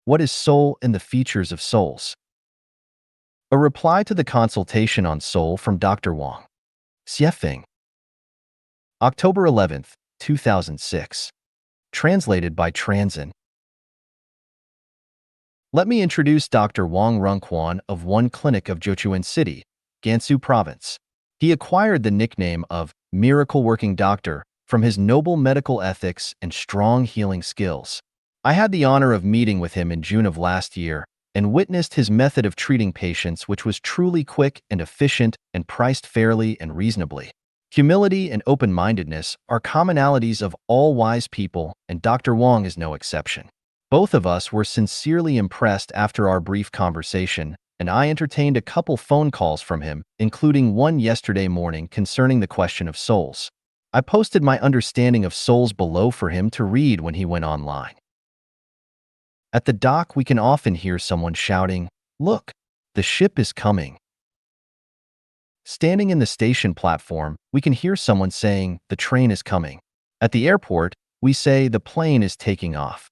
What is soul and the features of souls? A reply to the consultation on soul from Dr. Wang. Xiefeng. October 11th, 2006. Translated by Transin. Let me introduce Dr. Wang Rungquan of One Clinic of Jiuquan City, Gansu Province. He acquired the nickname of Miracle Working Doctor from his noble medical ethics and strong healing skills. I had the honor of meeting with him in June of last year and witnessed his method of treating patients, which was truly quick and efficient and priced fairly and reasonably. Humility and open-mindedness are commonalities of all wise people, and Dr. Wang is no exception. Both of us were sincerely impressed after our brief conversation, and I entertained a couple phone calls from him, including one yesterday morning concerning the question of souls. I posted my understanding of souls below for him to read when he went online. At the dock, we can often hear someone shouting, "Look, the ship is coming." Standing in the station platform, we can hear someone saying, "The train is coming." At the airport, we say, "The plane is taking off."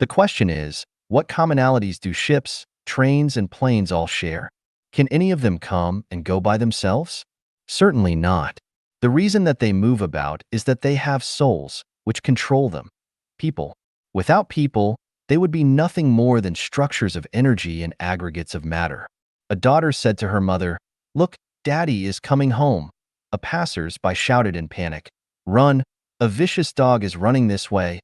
The question is, what commonalities do ships, trains, and planes all share? Can any of them come and go by themselves? Certainly not. The reason that they move about is that they have souls, which control them. People. Without people, they would be nothing more than structures of energy and aggregates of matter. A daughter said to her mother, "Look, Daddy is coming home." A passers-by shouted in panic, "Run! A vicious dog is running this way."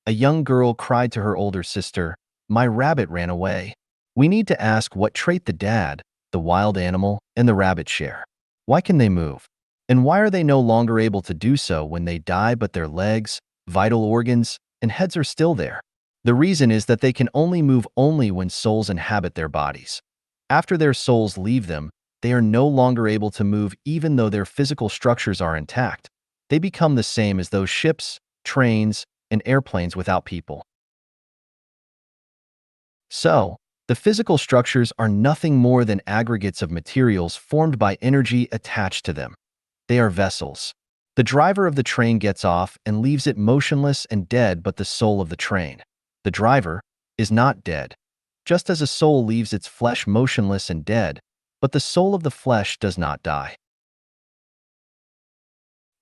A young girl cried to her older sister, "My rabbit ran away." We need to ask what trait the dad, the wild animal, and the rabbit share. Why can they move? And why are they no longer able to do so when they die, but their legs, vital organs, and heads are still there? The reason is that they can only move when souls inhabit their bodies. After their souls leave them, they are no longer able to move even though their physical structures are intact. They become the same as those ships, trains, and airplanes without people. So, the physical structures are nothing more than aggregates of materials formed by energy attached to them. They are vessels. The driver of the train gets off and leaves it motionless and dead, but the soul of the train, the driver, is not dead. Just as a soul leaves its flesh motionless and dead, but the soul of the flesh does not die.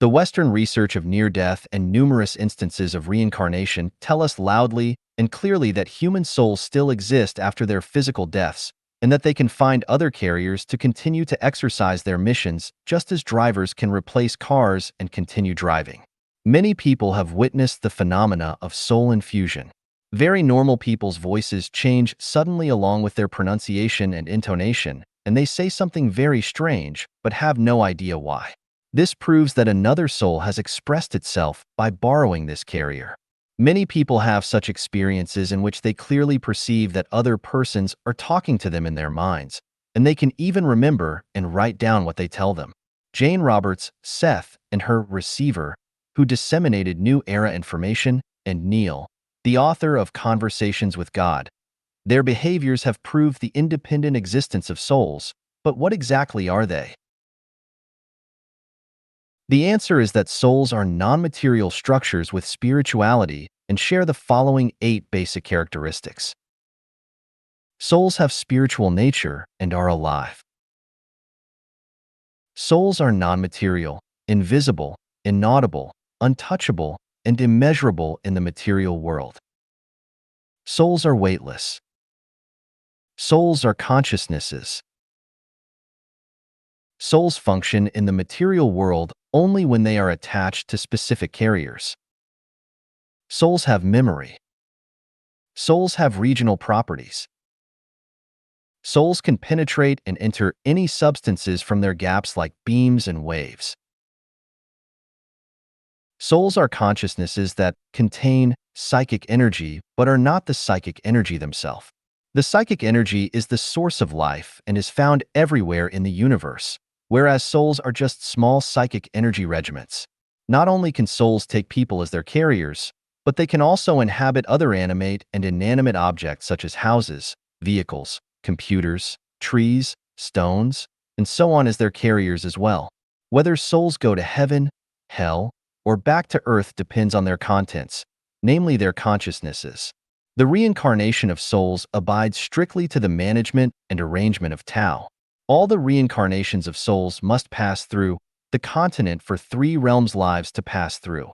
The Western research of near-death and numerous instances of reincarnation tell us loudly and clearly that human souls still exist after their physical deaths, and that they can find other carriers to continue to exercise their missions, just as drivers can replace cars and continue driving. Many people have witnessed the phenomena of soul infusion. Very normal people's voices change suddenly along with their pronunciation and intonation, and they say something very strange, but have no idea why. This proves that another soul has expressed itself by borrowing this carrier. Many people have such experiences in which they clearly perceive that other persons are talking to them in their minds, and they can even remember and write down what they tell them. Jane Roberts, Seth, and her receiver, who disseminated New Era information, and Neil, the author of Conversations with God. Their behaviors have proved the independent existence of souls, but what exactly are they? The answer is that souls are non-material structures with spirituality and share the following 8 basic characteristics. Souls have spiritual nature and are alive. Souls are non-material, invisible, inaudible, untouchable, and immeasurable in the material world. Souls are weightless. Souls are consciousnesses. Souls function in the material world only when they are attached to specific carriers. Souls have memory. Souls have regional properties. Souls can penetrate and enter any substances from their gaps like beams and waves. Souls are consciousnesses that contain psychic energy but are not the psychic energy themselves. The psychic energy is the source of life and is found everywhere in the universe, whereas souls are just small psychic energy regiments. Not only can souls take people as their carriers, but they can also inhabit other animate and inanimate objects such as houses, vehicles, computers, trees, stones, and so on as their carriers as well. Whether souls go to heaven, hell, or back to earth depends on their contents, namely their consciousnesses. The reincarnation of souls abides strictly to the management and arrangement of Tao. All the reincarnations of souls must pass through the continent for 3 realms lives to pass through.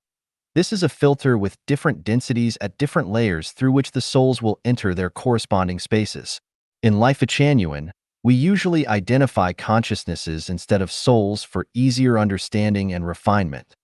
This is a filter with different densities at different layers through which the souls will enter their corresponding spaces. In Life Genuine, we usually identify consciousnesses instead of souls for easier understanding and refinement.